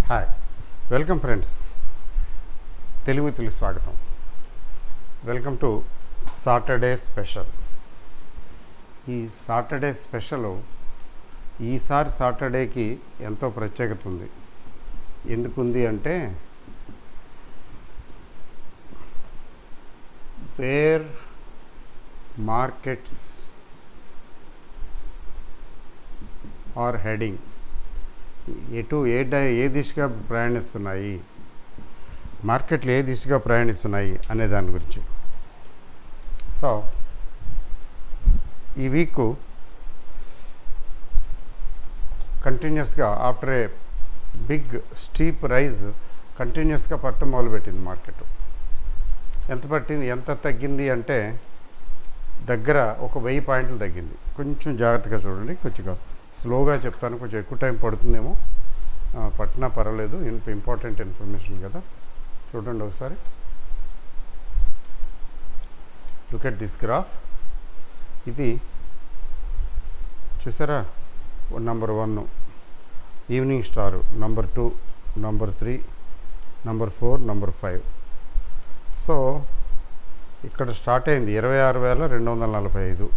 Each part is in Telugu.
హాయ్ వెల్కమ్ ఫ్రెండ్స్, తెలుగు స్వాగతం. Welcome to Saturday special. ఈ సాటర్డే స్పెషల్ ఈసారి సాటర్డేకి ఎంతో ప్రత్యేకత ఉంది. ఎందుకుంది అంటే వేర్ మార్కెట్స్ ఆర్ హెడింగ్, ఏ దిశగా ప్రయాణిస్తున్నాయి, మార్కెట్లు ఏ దిశగా ప్రయాణిస్తున్నాయి అనే దాని గురించి. సో ఈ వీక్ కంటిన్యూస్గా after a big steep rise కంటిన్యూస్గా పట్టం మొదలుపెట్టింది మార్కెట్. ఎంత తగ్గింది అంటే దగ్గర ఒక 1000 పాయింట్లు తగ్గింది. కొంచెం జాగ్రత్తగా చూడండి, కొంచెం స్లోగా చెప్తాను, కొంచెం ఎక్కువ టైం పడుతుందేమో, పట్టినా పర్వాలేదు, ఇంపార్టెంట్ ఇన్ఫర్మేషన్ కదా. చూడండి ఒకసారి, లుక్ ఎట్ దిస్ గ్రాఫ్. ఇది చూసారా, number 1 evening star, number 2, number 3, number 4, number 5. So ఇక్కడ స్టార్ట్ అయింది 26,245,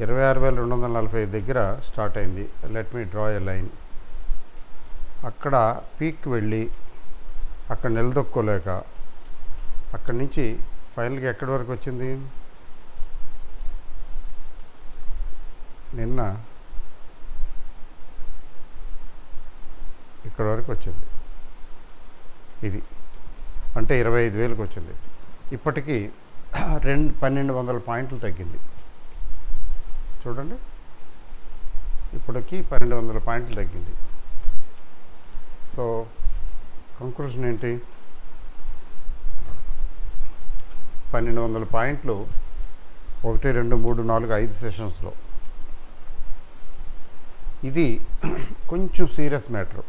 26,245 దగ్గర స్టార్ట్ అయింది. Let me draw a line. అక్కడ పీక్ వెళ్ళి అక్కడ నిలదొక్కోలేక అక్కడి నుంచి ఫైనల్గా ఎక్కడి వరకు వచ్చింది, నిన్న ఇక్కడ వరకు వచ్చింది. ఇది అంటే 25,000కి వచ్చింది. ఇప్పటికీ 1,200 పాయింట్లు తగ్గింది. చూడండి, ఇప్పటికి 1,200 పాయింట్లు తగ్గింది. సో కంక్లూషన్ ఏంటి, 1,200 పాయింట్లు 1, 2, 3, 4, 5 సెషన్స్లో. ఇది కొంచెం సీరియస్ మ్యాటర్.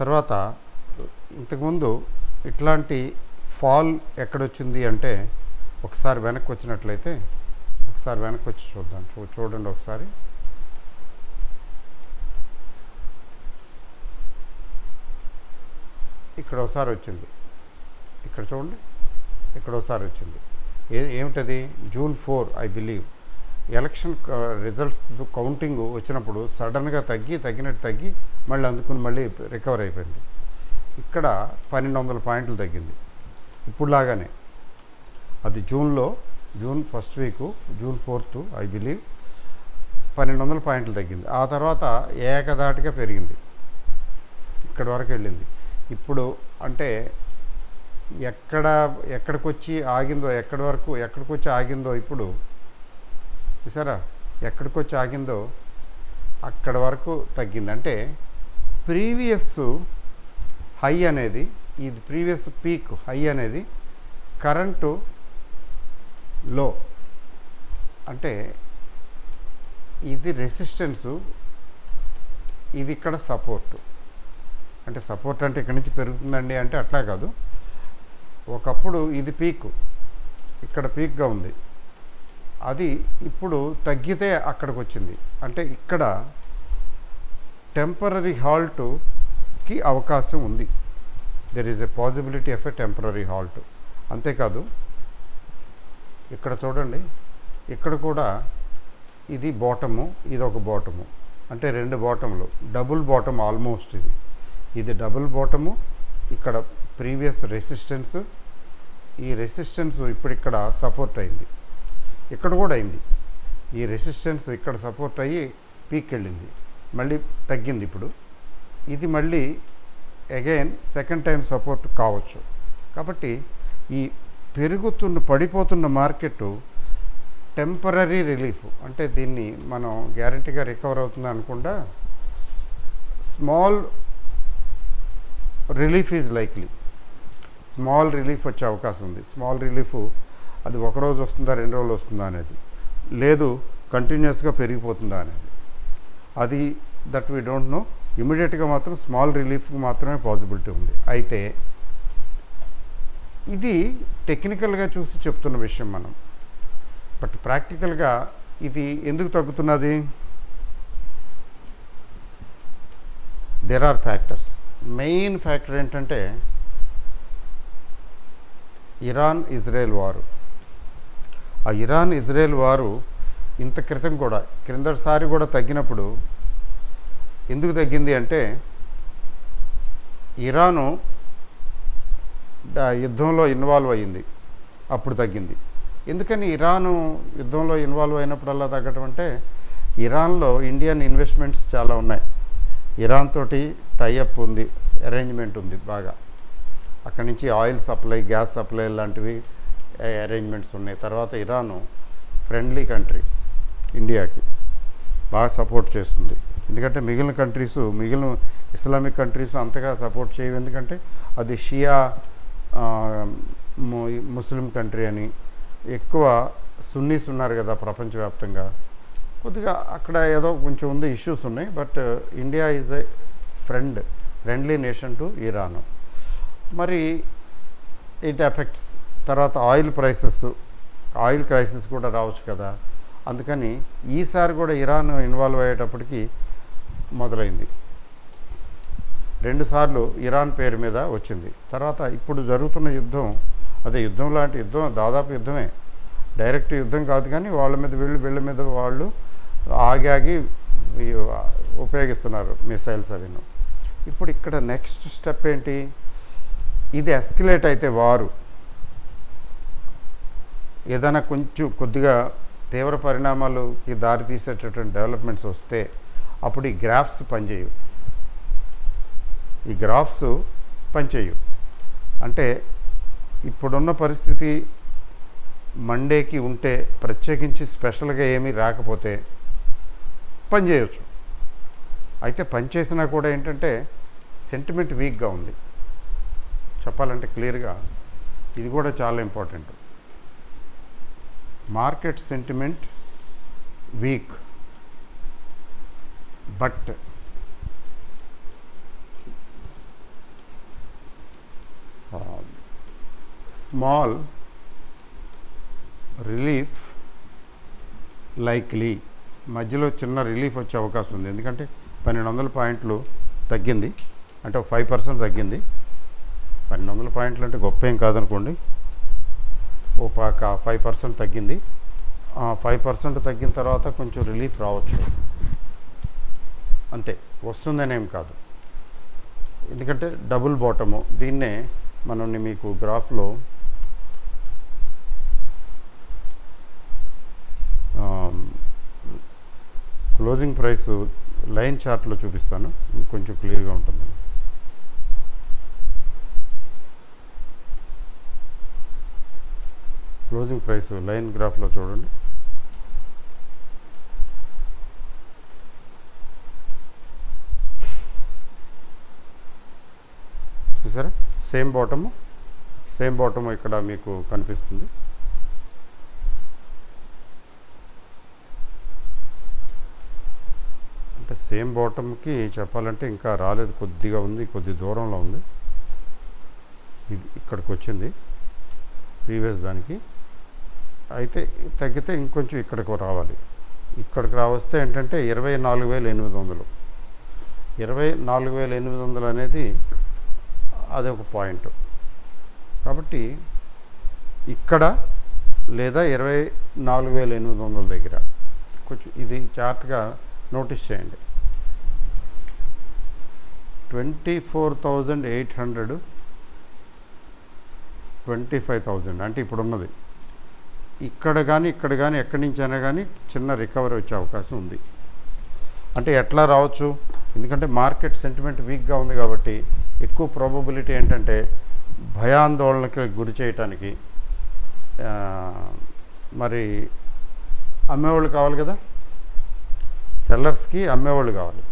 తర్వాత ఇంతకుముందు ఇట్లాంటి ఫాల్ ఎక్కడొచ్చింది అంటే, ఒకసారి వెనక్కి వచ్చినట్లయితే, ఒకసారి వెనక్కి వచ్చి చూద్దాం. చూడండి ఒకసారి. ఇక్కడ ఒకసారి వచ్చింది, ఇక్కడ చూడండి, ఇక్కడ ఒకసారి వచ్చింది. ఏమిటది, June 4 I believe election results counting వచ్చినప్పుడు సడన్గా తగ్గి మళ్ళీ అందుకుని మళ్ళీ రికవర్ అయిపోయింది. ఇక్కడ 1,200 పాయింట్లు తగ్గింది. ఇప్పుడు లాగానే అది June first week, June 4th I believe 1,200 పాయింట్లు తగ్గింది. ఆ తర్వాత ఏకదాటిగా పెరిగింది, ఇక్కడి వరకు వెళ్ళింది. ఇప్పుడు అంటే ఎక్కడికొచ్చి ఆగిందో ఇప్పుడు చూసారా, ఎక్కడికొచ్చి ఆగిందో అక్కడ వరకు తగ్గింది. అంటే ప్రీవియస్ హై అనేది, ఇది ప్రీవియస్ పీక్ హై అనేది కరెంటు లో, అంటే ఇది రెసిస్టెన్సు, ఇది ఇక్కడ సపోర్టు. అంటే సపోర్ట్ అంటే ఇక్కడి నుంచి పెరుగుతుందండి అంటే అట్లా కాదు. ఒకప్పుడు ఇది పీక్, ఇక్కడ పీక్గా ఉంది, అది ఇప్పుడు తగ్గితే అక్కడికి వచ్చింది. అంటే ఇక్కడ టెంపరరీ హాల్ట్కి అవకాశం ఉంది. There is a possibility of a temporary halt. అంతేకాదు ఇక్కడ చూడండి, ఇక్కడ కూడా ఇది బాటము, ఇది ఒక బాటము, అంటే 2 బాటములు, డబుల్ బాటమ్ ఆల్మోస్ట్. ఇది డబుల్ బాటము. ఇక్కడ ప్రీవియస్ రెసిస్టెన్స్, ఈ రెసిస్టెన్స్ ఇప్పుడు ఇక్కడ సపోర్ట్ అయింది, ఇక్కడ కూడా అయింది. ఈ రెసిస్టెన్స్ ఇక్కడ సపోర్ట్ అయ్యి పీక్ వెళ్ళింది, మళ్ళీ తగ్గింది. ఇప్పుడు ఇది మళ్ళీ అగైన్ సెకండ్ టైం సపోర్ట్ కావచ్చు. కాబట్టి ఈ పడిపోతున్న మార్కెట్ టెంపరరీ రిలీఫ్, అంటే దీన్ని మనం గ్యారంటీగా రికవర్ అవుతుంది అనుకుండా, small relief is likely. Small relief వచ్చే అవకాశం ఉంది. స్మాల్ రిలీఫ్ అది ఒకరోజు వస్తుందా, 2 రోజులు వస్తుందా అనేది, లేదు కంటిన్యూస్గా పెరిగిపోతుందా అనేది, అది దట్ వీ డోంట్ నో. ఇమీడియట్గా మాత్రం స్మాల్ రిలీఫ్కి మాత్రమే పాసిబిలిటీ ఉంది. అయితే ఇది టెక్నికల్గా చూసి చెప్తున్న విషయం మనం, బట్ ప్రాక్టికల్గా ఇది ఎందుకు తగ్గుతున్నది, there are factors. Main factor ఏంటంటే ఇరాన్ ఇజ్రాయెల్ వారు. ఆ ఇరాన్ ఇజ్రాయెల్ వారు ఇంత క్రితం కూడా క్రిందటిసారి కూడా తగ్గినప్పుడు ఎందుకు తగ్గింది అంటే ఇరాను యుద్ధంలో ఇన్వాల్వ్ అయ్యింది, అప్పుడు తగ్గింది. ఎందుకని ఇరాను యుద్ధంలో ఇన్వాల్వ్ అయినప్పుడల్లా తగ్గటం అంటే ఇరాన్లో ఇండియన్ ఇన్వెస్ట్మెంట్స్ చాలా ఉన్నాయి. ఇరాన్ తోటి టైఅప్ ఉంది, అరేంజ్మెంట్ ఉంది బాగా. అక్కడి నుంచి ఆయిల్ సప్లై, గ్యాస్ సప్లై లాంటివి అరేంజ్మెంట్స్ ఉన్నాయి. తర్వాత ఇరాను ఫ్రెండ్లీ కంట్రీ, ఇండియాకి బాగా సపోర్ట్ చేస్తుంది. ఎందుకంటే మిగిలిన కంట్రీస్, మిగిలిన ఇస్లామిక్ కంట్రీస్ అంతగా సపోర్ట్ చేయవు. ఎందుకంటే అది షియా ముస్లిం కంట్రీ అని, ఎక్కువ సున్నీస్ ఉన్నారు కదా ప్రపంచవ్యాప్తంగా. కొద్దిగా అక్కడ ఏదో కొంచెం ఉంది, ఇష్యూస్ ఉన్నాయి. But India is a friendly nation to Iran. మరి ఇట్ ఎఫెక్ట్స్. తర్వాత ఆయిల్ క్రైసిస్ కూడా రావచ్చు కదా. అందుకని ఈసారి కూడా ఇరాన్ ఇన్వాల్వ్ అయ్యేటప్పటికి మొదలైంది. 2 సార్లు ఇరాన్ పేరు మీద వచ్చింది. తర్వాత ఇప్పుడు జరుగుతున్న యుద్ధం, అదే యుద్ధం లాంటి యుద్ధం, దాదాపు యుద్ధమే, డైరెక్ట్ యుద్ధం కాదు కానీ వాళ్ళ మీద వీళ్ళ మీద వాళ్ళు ఆగి ఉపయోగిస్తున్నారు మిసైల్స్ అవిను. ఇప్పుడు ఇక్కడ నెక్స్ట్ స్టెప్ ఏంటి? ఇది ఎస్కలేట్ అయితే వారు ఏదైనా కొద్దిగా తీవ్ర పరిణామాలకి దారి తీసేటటువంటి డెవలప్మెంట్స్ వస్తే అప్పుడు ఈ గ్రాఫ్స్ పనిచేయు. అంటే ఇప్పుడున్న పరిస్థితి మండేకి ఉంటే, ప్రత్యేకించి స్పెషల్గా ఏమీ రాకపోతే పనిచేయచ్చు. అయితే పనిచేసినా కూడా ఏంటంటే సెంటిమెంట్ వీక్గా ఉంది. చెప్పాలంటే క్లియర్గా ఇది కూడా చాలా important. Market sentiment week, but small relief likely. మధ్యలో చిన్న రిలీఫ్ వచ్చే అవకాశం ఉంది. ఎందుకంటే 1200 పాయింట్లు తగ్గింది, అంటే 5% తగ్గింది. 1200 పాయింట్లు అంటే గొప్ప ఏం కాదనుకోండి, 5% తగ్గింది. 5% తగ్గిన తర్వాత కొంచెం రిలీఫ్ రావచ్చు, అంతే, వస్తుందనేం కాదు. ఎందుకంటే డబుల్ బాటము. దీన్నే మనం మీకు గ్రాఫ్లో క్లోజింగ్ ప్రైస్ లైన్ చార్ట్లో చూపిస్తాను, కొంచెం క్లియర్గా ఉంటుంది. క్లోజింగ్ ప్రైస్ లైన్ గ్రాఫ్లో చూడండి. చూసారా? సేమ్ బాటము ఇక్కడ మీకు కనిపిస్తుంది. అంటే సేమ్ బాటమ్కి చెప్పాలంటే ఇంకా రాలేదు, కొద్దిగా ఉంది, కొద్ది దూరంలో ఉంది. ఇది ఇక్కడికి వచ్చింది ప్రీవియస్ దానికి. అయితే తగ్గితే ఇంకొంచెం ఇక్కడికి రావాలి. ఇక్కడికి రావస్తే ఏంటంటే 24,800. 24,800 అనేది అదొక పాయింట్. కాబట్టి ఇక్కడ లేదా 24,800 దగ్గర కొంచెం ఇది జాగ్రత్తగా నోటీస్ చేయండి. 24,800, 25,000 అంటే ఇప్పుడు ఉన్నది. ఇక్కడ కానీ ఎక్కడి నుంచి అయినా కానీ చిన్న రికవరీ వచ్చే అవకాశం ఉంది. అంటే ఎట్లా రావచ్చు? ఎందుకంటే మార్కెట్ సెంటిమెంట్ వీక్గా ఉంది కాబట్టి ఎక్కువ ప్రాబబిలిటీ ఏంటంటే భయాందోళనకి గురి చేయటానికి మరి అమ్మేవాళ్ళు కావాలి కదా, సెల్లర్స్కి అమ్మేవాళ్ళు కావాలి.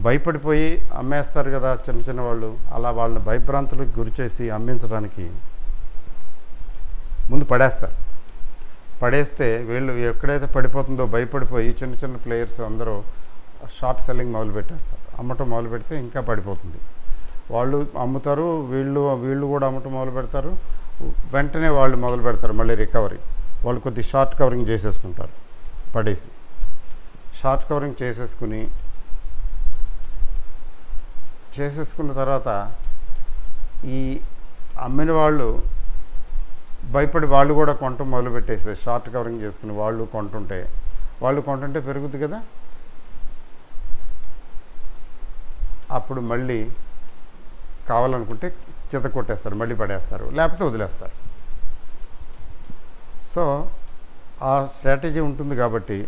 భయపడిపోయి అమ్మేస్తారు కదా చిన్న వాళ్ళు, అలా వాళ్ళని భయభ్రాంతులకు గురి చేసి అమ్మించడానికి ముందు పడేస్తే వీళ్ళు ఎక్కడైతే పడిపోతుందో భయపడిపోయి చిన్న ప్లేయర్స్ అందరూ షార్ట్ సెల్లింగ్ మొదలు పెట్టేస్తారు. అమ్మటం మొదలు పెడితే ఇంకా పడిపోతుంది. వాళ్ళు అమ్ముతారు, వీళ్ళు కూడా అమ్మటం మొదలు పెడతారు. వెంటనే వాళ్ళు మొదలు పెడతారు మళ్ళీ రికవరీ. వాళ్ళు కొద్ది షార్ట్ కవరింగ్ చేసేసుకుంటారు, పడేసి షార్ట్ కవరింగ్ చేసేసుకుని చేసేసుకున్న తర్వాత ఈ అమ్మిన వాళ్ళు భయపడి వాళ్ళు కూడా కొనటం మొదలుపెట్టేస్తారు. షార్ట్ కవరింగ్ చేసుకుని వాళ్ళు కొంటుంటే పెరుగుద్ది కదా. అప్పుడు మళ్ళీ కావాలనుకుంటే చిత కొట్టేస్తారు, మళ్ళీ పడేస్తారు, లేకపోతే వదిలేస్తారు. సో ఆ స్ట్రాటజీ ఉంటుంది కాబట్టి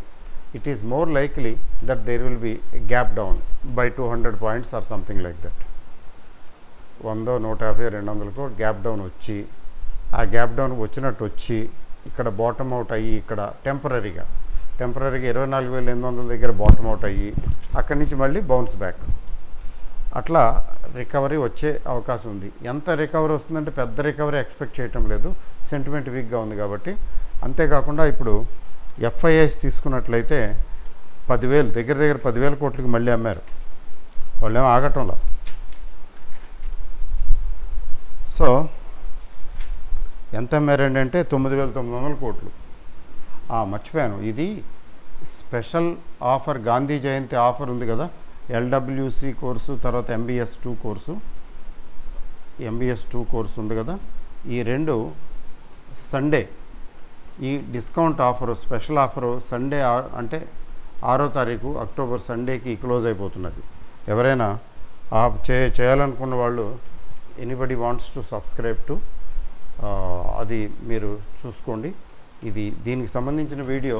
it is more likely that there will be gap down by 200 points or something like that. 100, 150, 200కు గ్యాప్ డౌన్ వచ్చి, ఆ గ్యాప్ డౌన్ వచ్చినట్టు వచ్చి ఇక్కడ బాటమ్ అవుట్ అయ్యి, ఇక్కడ టెంపరీగా 24,800 దగ్గర బాటమ్ అవుట్ అయ్యి అక్కడి నుంచి మళ్ళీ బౌన్స్ బ్యాక్, అట్లా రికవరీ వచ్చే అవకాశం ఉంది. ఎంత రికవరీ వస్తుందంటే పెద్ద రికవరీ ఎక్స్పెక్ట్ చేయటం లేదు, సెంటిమెంట్ వీక్గా ఉంది కాబట్టి. అంతేకాకుండా ఇప్పుడు ఎఫ్ఐఐస్ తీసుకున్నట్లయితే 10,000 దగ్గర 10,000 కోట్లకి మళ్ళీ అమ్మారు. వాళ్ళేమో ఆగటంలో. సో ఎంత అమ్మారండి అంటే 9,900 కోట్లు. మర్చిపోయాను, ఇది స్పెషల్ ఆఫర్, గాంధీ జయంతి ఆఫర్ ఉంది కదా, ఎల్డబ్ల్యూసి కోర్సు తర్వాత ఎంబీఎస్ 2 కోర్సు ఉంది కదా, ఈ రెండు సండే ఈ discount offer, special offer Sunday అంటే 6వ తారీఖు అక్టోబర్ సండేకి క్లోజ్ అయిపోతున్నది. ఎవరైనా చేయాలనుకున్న వాళ్ళు, anybody wants to subscribe to, అది మీరు చూసుకోండి. దీనికి సంబంధించిన వీడియో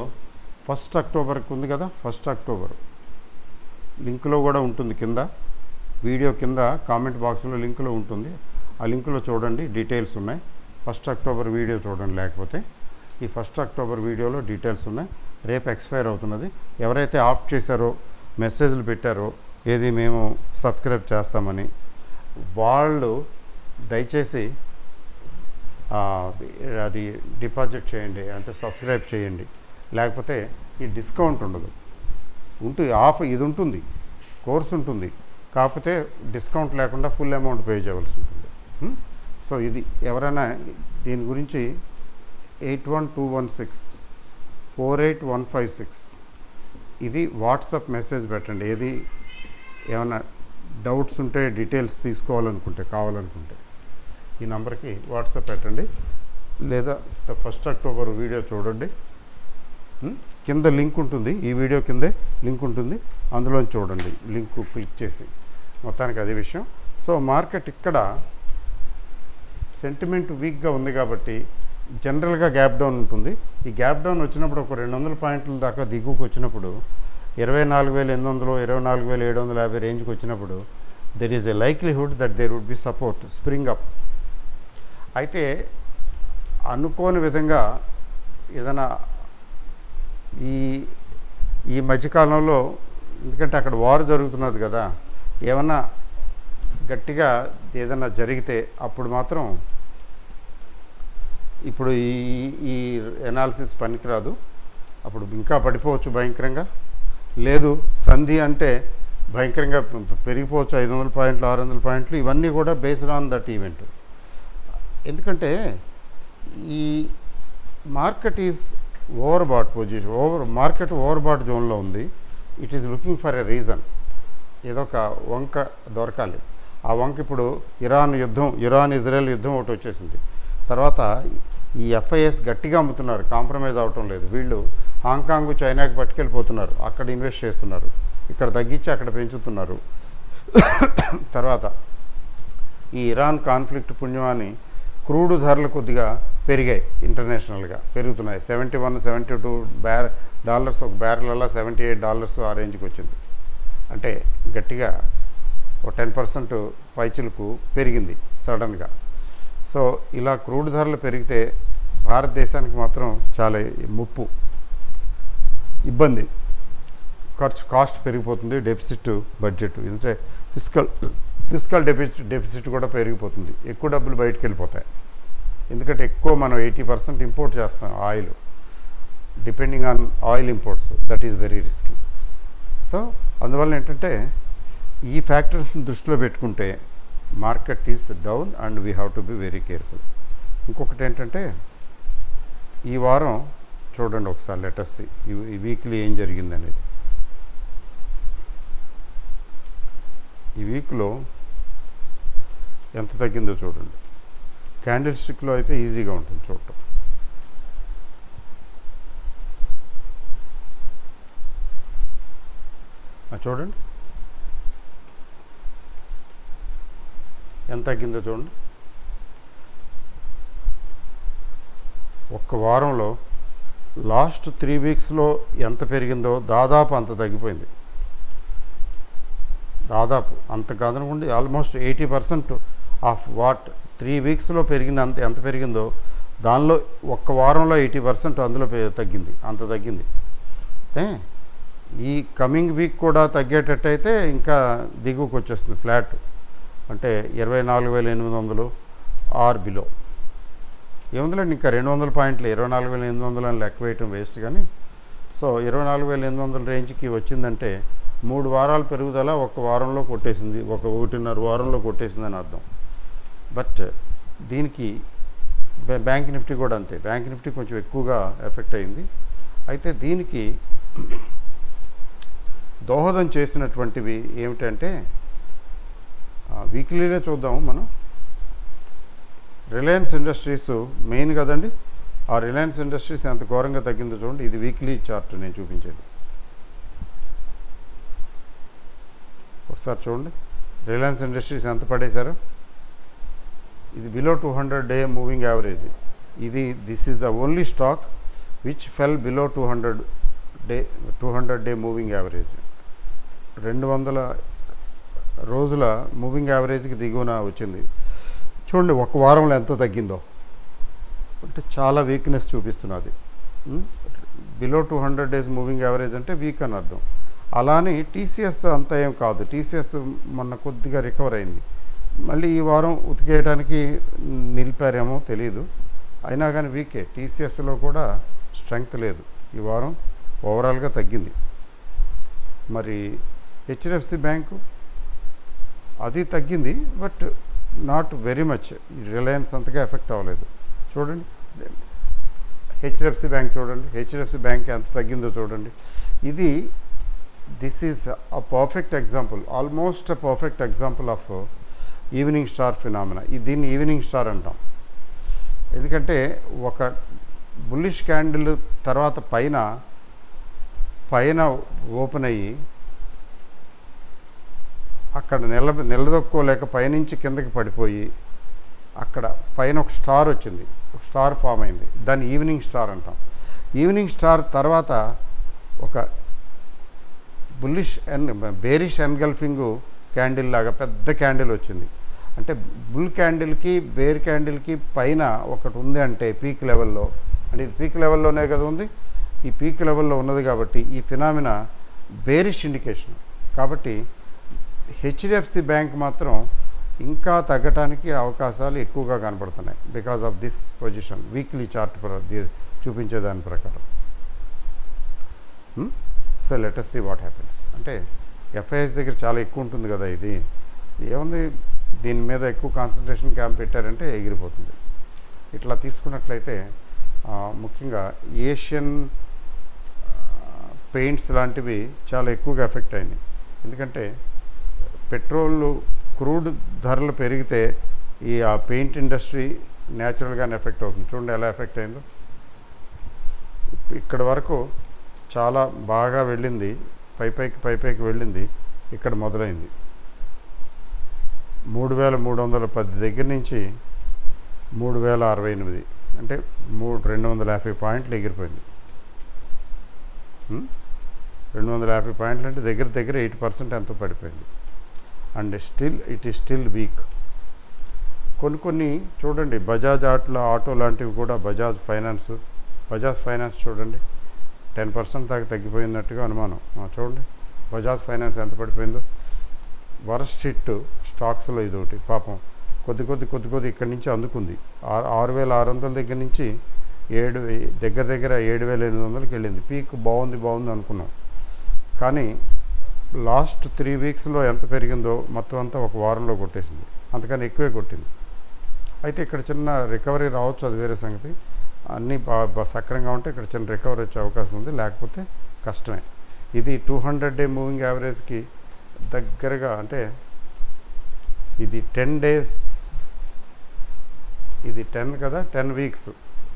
1 అక్టోబర్కి ఉంది కదా, 1 అక్టోబర్ లింకులో కూడా ఉంటుంది, కింద వీడియో కింద కామెంట్ బాక్స్లో లింకులో ఉంటుంది. ఆ లింకులో చూడండి, డీటెయిల్స్ ఉన్నాయి. 1 అక్టోబర్ వీడియో చూడండి, లేకపోతే ఈ 1 అక్టోబర్ వీడియోలో డీటెయిల్స్ ఉన్నాయి. రేపు ఎక్స్పైర్ అవుతున్నది. ఎవరైతే ఆప్ట్ చేశారో, మెసేజ్లు పెట్టారో ఏది మేము సబ్స్క్రైబ్ చేస్తామని, వాళ్ళు దయచేసి అది డిపాజిట్ చేయండి, అంటే సబ్స్క్రైబ్ చేయండి. లేకపోతే ఈ డిస్కౌంట్ ఉండదు. ఇది ఉంటుంది, కోర్స్ ఉంటుంది, కాకపోతే డిస్కౌంట్ లేకుండా ఫుల్ అమౌంట్ పే చేయవలసి ఉంటుంది. సో ఇది ఎవరైనా దీని గురించి 8121648156 ఇది వాట్సాప్ మెసేజ్ పెట్టండి. ఏది ఏమైనా డౌట్స్ ఉంటే, డీటెయిల్స్ కావాలనుకుంటే ఈ నెంబర్కి వాట్సాప్ పెట్టండి. లేదా 1 అక్టోబర్ వీడియో చూడండి, కింద లింక్ ఉంటుంది, ఈ వీడియో కిందే లింక్ ఉంటుంది, అందులో చూడండి, లింక్ క్లిక్ చేసి. మొత్తానికి అదే విషయం. సో మార్కెట్ ఇక్కడ సెంటిమెంట్ వీక్గా ఉంది కాబట్టి జనరల్గా గ్యాప్ డౌన్ ఉంటుంది. ఈ గ్యాప్ డౌన్ వచ్చినప్పుడు ఒక 200 పాయింట్ల దాకా దిగువకు వచ్చినప్పుడు 24,800, 24,750 రేంజ్కి వచ్చినప్పుడు there is a likelihood that there would be support spring up. అయితే అనుకోని విధంగా ఏదైనా ఈ మధ్యకాలంలో, ఎందుకంటే అక్కడ వార్ జరుగుతున్నది కదా, ఏమన్నా గట్టిగా ఏదైనా జరిగితే అప్పుడు మాత్రం ఇప్పుడు ఈ ఎనాలిసిస్ పనికిరాదు. అప్పుడు ఇంకా పడిపోవచ్చు భయంకరంగా. లేదు సంధి అంటే భయంకరంగా పెరిగిపోవచ్చు, 500 పాయింట్లు, 600 పాయింట్లు, ఇవన్నీ కూడా బేస్డ్ ఆన్ దట్ ఈవెంట్. ఎందుకంటే ఈ market is overbought position, market overbought జోన్లో ఉంది. It is looking for a reason. ఏదో ఒక వంక దొరకాలి. ఆ వంక ఇప్పుడు ఇరాన్-ఇజ్రాయెల్ యుద్ధం ఒకటి వచ్చేసింది. తర్వాత ఈ ఎఫ్ఐఎస్ గట్టిగా అమ్ముతున్నారు, కాంప్రమైజ్ అవటం లేదు. వీళ్ళు హాంకాంగ్, చైనాకి పట్టుకెళ్ళిపోతున్నారు, అక్కడ ఇన్వెస్ట్ చేస్తున్నారు, ఇక్కడ తగ్గించి అక్కడ పెంచుతున్నారు. తర్వాత ఈ ఇరాన్ కాన్ఫ్లిక్ట్ పుణ్యమాని క్రూడ్ ధరలు కొద్దిగా పెరిగాయి, ఇంటర్నేషనల్గా పెరుగుతున్నాయి. $72 ఒక బ్యారెల్, అలా $78 ఆ రేంజ్కి వచ్చింది. అంటే గట్టిగా ఒక 10% పైచిలకు పెరిగింది సడన్గా. సో ఇలా క్రూడ్ ధరలు పెరిగితే భారతదేశానికి మాత్రం చాలా ముప్పు, ఇబ్బంది, కాస్ట్ పెరిగిపోతుంది, డెఫిసిట్ బడ్జెట్, ఎందుకంటే ఫిజికల్ డెఫిసిట్ కూడా పెరిగిపోతుంది, ఎక్కువ డబ్బులు బయటకు వెళ్ళిపోతాయి. ఎందుకంటే ఎక్కువ మనం 80% ఇంపోర్ట్ చేస్తాం oil, depending on oil imports, that is very risky. So అందువల్ల ఏంటంటే ఈ ఫ్యాక్టర్స్ని దృష్టిలో పెట్టుకుంటే market is down and we have to be very careful. ఇంకొకటి ఏంటంటే ఈ వారం చూడండి ఒకసారి, లెటర్స్ ఈ వీక్లీ ఏం జరిగిందనేది. ఈ వీక్లో ఎంత తగ్గిందో చూడండి. క్యాండిల్ స్టిక్లో అయితే ఈజీగా ఉంటుంది చూడటం. చూడండి ఎంత తగ్గిందో చూడండి. ఒక్క వారంలో లాస్ట్ 3 వీక్స్లో ఎంత పెరిగిందో దాదాపు అంత తగ్గిపోయింది. దాదాపు అంత కాదనుకోండి, ఆల్మోస్ట్ 80% ఆఫ్ వాట్ 3 వీక్స్లో పెరిగినంత ఎంత పెరిగిందో దానిలో ఒక్క వారంలో 80% అందులో తగ్గింది. అంత తగ్గింది. ఈ కమింగ్ వీక్ కూడా తగ్గేటట్టయితే ఇంకా దిగువకు వచ్చేస్తుంది ఫ్లాట్, అంటే 24,800 ఆర్ బిలో. ఏముందిలేండి, ఇంకా 200 పాయింట్లు 24,800 అని లెక్క వేయటం వేస్ట్. కానీ సో 24,800 రేంజ్కి వచ్చిందంటే 3 వారాల పెరుగుదల ఒక వారంలో కొట్టేసింది, 1.5 వారంలో కొట్టేసిందని అర్థం. బట్ దీనికి బ్యాంక్ నిఫ్టీ కూడా అంతే. బ్యాంక్ నిఫ్టీ కొంచెం ఎక్కువగా ఎఫెక్ట్ అయింది. అయితే దీనికి దోహదం చేసినటువంటివి ఏమిటంటే వీక్లీనే చూద్దాము మనం. రిలయన్స్ ఇండస్ట్రీస్ మెయిన్ కదండి. ఆ రిలయన్స్ ఇండస్ట్రీస్ ఎంత ఘోరంగా తగ్గిందో చూడండి. ఇది వీక్లీ చార్ట్ నేను చూపించేది. ఒకసారి చూడండి రిలయన్స్ ఇండస్ట్రీస్ ఎంత పడేశారో. ఇది below 200 day moving average. This is the only stock which fell below 200 day moving average. 200 రోజుల మూవింగ్ యావరేజ్కి దిగువన వచ్చింది. చూడండి ఒక వారంలో ఎంత తగ్గిందో. అంటే చాలా వీక్నెస్ చూపిస్తున్నది. బిలో 200 డేస్ మూవింగ్ యావరేజ్ అంటే వీక్ అని అర్థం. అలానే టీసీఎస్ అంత ఏం కాదు. టీసీఎస్ మొన్న కొద్దిగా రికవర్ అయింది. మళ్ళీ ఈ వారం ఉతికేయడానికి నిలిపారేమో తెలియదు. అయినా కానీ వీకే. టీసీఎస్లో కూడా స్ట్రెంగ్త్ లేదు. ఈ వారం ఓవరాల్గా తగ్గింది. మరి హెచ్డిఎఫ్సి బ్యాంకు అది తగ్గింది, but not very much. Reliance అంతగా ఎఫెక్ట్ అవ్వలేదు. చూడండి హెచ్డిఎఫ్సి బ్యాంక్ చూడండి. హెచ్డిఎఫ్సి బ్యాంక్ ఎంత తగ్గిందో చూడండి. This is a perfect example, almost a perfect example of evening star phenomena. దీన్ని ఈవినింగ్ స్టార్ అంటాం. ఎందుకంటే ఒక బుల్లిష్ క్యాండిల్ తర్వాత పైన ఓపెన్ అయ్యి అక్కడ నిలదొక్కోలేక పైనుంచి కిందకి పడిపోయి అక్కడ పైన ఒక స్టార్ వచ్చింది, ఒక స్టార్ ఫామ్ అయింది. దాన్ని ఈవినింగ్ స్టార్ అంటాం. ఈవినింగ్ స్టార్ తర్వాత ఒక బేరిష్ ఎన్గల్ఫింగ్ క్యాండిల్ లాగా పెద్ద క్యాండిల్ వచ్చింది. అంటే బుల్ క్యాండిల్కి బేర్ క్యాండిల్కి పైన ఒకటి ఉంది అంటే పీక్ లెవెల్లో, అంటే ఇది పీక్ లెవెల్లోనే కదా ఉంది. ఈ పీక్ లెవెల్లో ఉన్నది కాబట్టి ఈ ఫినామినా బేరిష్ ఇండికేషన్. కాబట్టి హెచ్డిఎఫ్సి బ్యాంక్ మాత్రం ఇంకా తగ్గటానికి అవకాశాలు ఎక్కువగా కనపడుతున్నాయి because of this position. Weekly chart చూపించేదాని ప్రకారం. So let us see what happens. అంటే ఎఫ్ఐఎస్ దగ్గర చాలా ఎక్కువ ఉంటుంది కదా. ఇది ఏముంది, దీని మీద ఎక్కువ కాన్సన్ట్రేషన్ క్యాంప్ పెట్టారంటే ఎగిరిపోతుంది. ఇట్లా తీసుకున్నట్లయితే ముఖ్యంగా ఏషియన్ పెయింట్స్ లాంటివి చాలా ఎక్కువగా ఎఫెక్ట్ అయినాయి. ఎందుకంటే పెట్రోల్ క్రూడ్ ధరలు పెరిగితే ఆ పెయింట్ ఇండస్ట్రీ న్యాచురల్గానే ఎఫెక్ట్ అవుతుంది. చూడండి ఎలా ఎఫెక్ట్ అయిందో. ఇక్కడ వరకు చాలా బాగా వెళ్ళింది, పైపైకి వెళ్ళింది. ఇక్కడ మొదలైంది 3,310 దగ్గర నుంచి 3,068, అంటే 250 పాయింట్లు ఎగిరిపోయింది. 250 పాయింట్లు అంటే దగ్గర 8% ఎంతో పడిపోయింది. And it is still week. కొన్ని చూడండి, బజాజ్ ఆటో లాంటివి కూడా, బజాజ్ ఫైనాన్స్ చూడండి 10% దాకా తగ్గిపోయినట్టుగా అనుమానం. చూడండి బజాజ్ ఫైనాన్స్ ఎంత పడిపోయిందో. వరస్ట్ హిట్ స్టాక్స్లో ఇది ఒకటి. పాపం కొద్ది ఇక్కడి నుంచి అందుకుంది. 6,600 దగ్గర నుంచి దగ్గర 7,800కి వెళ్ళింది. పీక్ బాగుంది అనుకున్నాం. కానీ లాస్ట్ 3 వీక్స్లో ఎంత పెరిగిందో మొత్తం అంతా ఒక వారంలో కొట్టేసింది. అంతకని ఎక్కువే కొట్టింది. అయితే ఇక్కడ చిన్న రికవరీ రావచ్చు, అది వేరే సంగతి. అన్నీ సక్రంగా ఉంటే ఇక్కడ చిన్న రికవరీ వచ్చే అవకాశం ఉంది, లేకపోతే కష్టమే. ఇది 200 డే మూవింగ్ యావరేజ్కి దగ్గరగా, అంటే ఇది 10 డేస్ ఇది 10 కదా, 10 వీక్స్,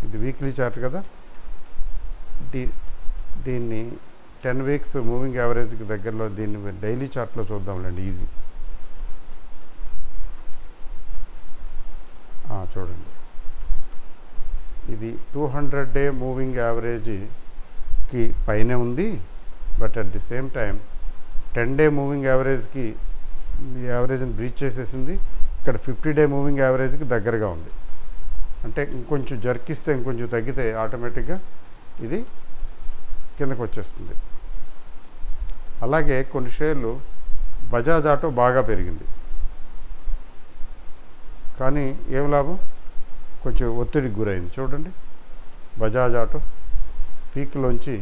ఇది వీక్లీ చార్ట్ కదా. దీన్ని 10 వీక్స్ మూవింగ్ యావరేజ్కి దగ్గరలో దీన్ని డైలీ చార్ట్లో చూద్దాంలేండి, ఈజీ. చూడండి, ఇది 200 డే మూవింగ్ యావరేజ్కి పైనే ఉంది, but at the same time 10 day moving యావరేజ్కి యావరేజ్ని బ్రీచ్ చేసేసింది. ఇక్కడ 50 డే మూవింగ్ యావరేజ్కి దగ్గరగా ఉంది. అంటే ఇంకొంచెం జర్కిస్తే, ఇంకొంచెం తగ్గితే ఆటోమేటిక్గా ఇది కిందకు వచ్చేస్తుంది. అలాగే కొన్ని షేర్లు బజాజ్ ఆటో బాగా పెరిగింది, కానీ ఏం లాభం, కొంచెం ఒత్తిడికి గురైంది. చూడండి, బజాజ్ ఆటో పీక్లోంచి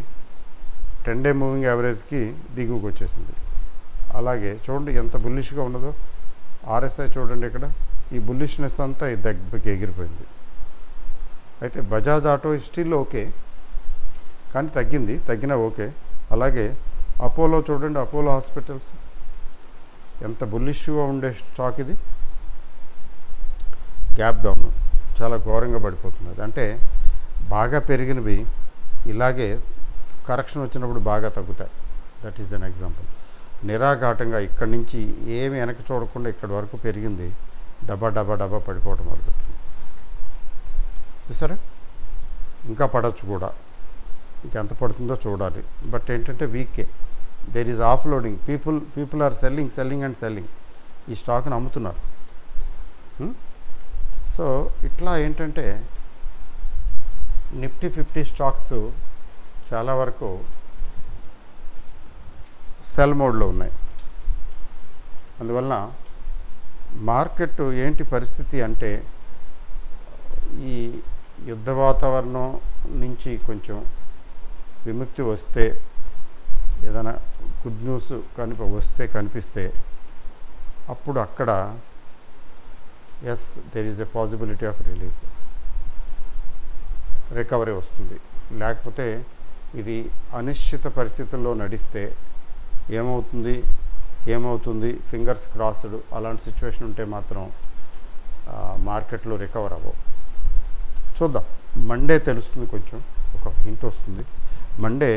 10 డే మూవింగ్ యావరేజ్కి దిగువకు వచ్చేసింది. అలాగే చూడండి ఎంత బుల్లిష్గా ఉన్నదో ఆర్ఎస్ఐ. చూడండి ఇక్కడ ఈ బుల్లిష్నెస్ అంతా ఈ దెబ్బకి ఎగిరిపోయింది. అయితే బజాజ్ ఆటో స్టిల్ ఓకే, కానీ తగ్గినా ఓకే. అలాగే అపోలో చూడండి, అపోలో హాస్పిటల్స్ ఎంత బుల్లిష్గా ఉండే స్టాక్ ఇది, గ్యాప్ డౌన్ చాలా ఘోరంగా పడిపోతున్నది. అంటే బాగా పెరిగినవి ఇలాగే కరెక్షన్ వచ్చినప్పుడు బాగా తగ్గుతాయి. That is an example. నిరాఘాటంగా ఇక్కడి నుంచి ఏమి వెనక్కి చూడకుండా ఇక్కడి వరకు పెరిగింది, డబ్బా పడిపోవడం మొదలుపెట్టింది. చూసారా, ఇంకా పడవచ్చు కూడా, ఇంకెంత పడుతుందో చూడాలి. బట్ ఏంటంటే వీకే, there is offloading. People are selling. ఈ స్టాక్ని అమ్ముతున్నారు. సో ఇట్లా ఏంటంటే నిఫ్టీ 50 స్టాక్స్ చాలా వరకు సెల్ మోడ్లో ఉన్నాయి. అందువలన మార్కెట్ ఏంటి పరిస్థితి అంటే, ఈ యుద్ధ వాతావరణం నుంచి కొంచెం విముక్తి వస్తే, ఏదైనా గుడ్ న్యూస్ కనిపిస్తే అప్పుడు అక్కడ as there is a possibility of relief, recovery వస్తుంది. లేకపోతే ఇది అనిశ్చిత పరిస్థితుల్లో నడిస్తే ఏమవుతుంది ఫింగర్స్ క్రాస్డ్, అలాంటి సిచ్యువేషన్ ఉంటే మాత్రం మార్కెట్లో రికవర్ అవ్వవు. చూద్దాం, మండే తెలుస్తుంది, కొంచెం ఒక హింట్ వస్తుంది. మండే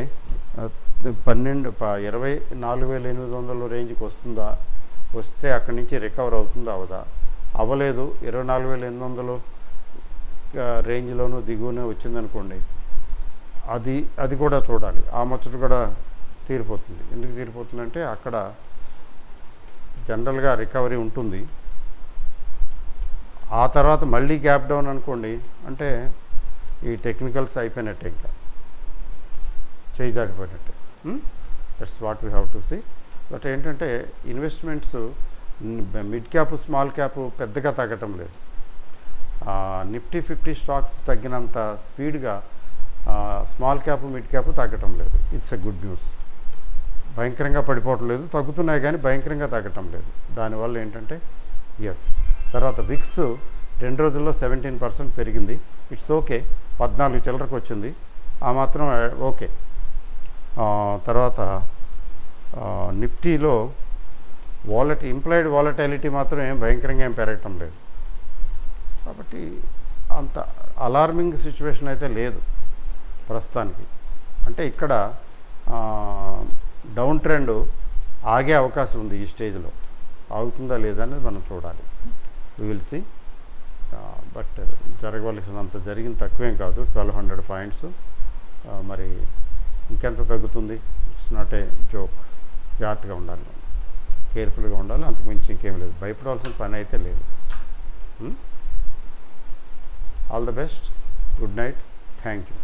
24,800 రేంజ్కి వస్తే అక్కడి నుంచి రికవర్ అవుతుందా అవదా, అవ్వలేదు 24,800 రేంజ్లోనూ దిగువనే వచ్చిందనుకోండి, అది కూడా చూడాలి. ఆ ముచ్చట కూడా తీరిపోతుంది. ఎందుకు తీరిపోతుందంటే అక్కడ జనరల్గా రికవరీ ఉంటుంది. ఆ తర్వాత మళ్ళీ గ్యాప్ డౌన్ అనుకోండి, అంటే ఈ టెక్నికల్స్ అయిపోయినట్టే, ఇంకా చేయి జారిపోయినట్టే. That's what we have to see. But ఏంటంటే investments mid cap, small cap పెద్దగా తగ్గటం లేదు. నిఫ్టీ 50 స్టాక్స్ తగ్గినంత స్పీడ్గా స్మాల్ క్యాప్, మిడ్ క్యాప్ తగ్గటం లేదు. It's a good news. భయంకరంగా పడిపోవటం లేదు, తగ్గుతున్నాయి కానీ భయంకరంగా తగ్గటం లేదు. దానివల్ల ఏంటంటే ఎస్. తర్వాత విక్స్ 2 రోజుల్లో 17% పెరిగింది. ఇట్స్ ఓకే, 14 చిల్లరకు వచ్చింది, ఆ మాత్రం ఓకే. తర్వాత నిఫ్టీలో ఇంప్లాయిడ్ వాలటాలిటీ మాత్రం భయంకరంగా పెరగటం లేదు. కాబట్టి అంత అలార్మింగ్ సిచ్యువేషన్ అయితే లేదు ప్రస్తుతానికి. అంటే ఇక్కడ డౌన్ ట్రెండ్ ఆగే అవకాశం ఉంది. ఈ స్టేజ్లో ఆగుతుందా లేదా అనేది మనం చూడాలి. We will see. బట్ జరగవలసినంత జరిగింది తక్కువేం కాదు, 1200 పాయింట్స్. మరి ఇంకెంత తగ్గుతుంది? It's not a joke. జాగ్రత్తగా ఉండాలి, కేర్ఫుల్గా ఉండాలి, అంతకుమించి ఇంకేం లేదు. భయపడాల్సిన పని అయితే లేదు. All the best. Good night. Thank you.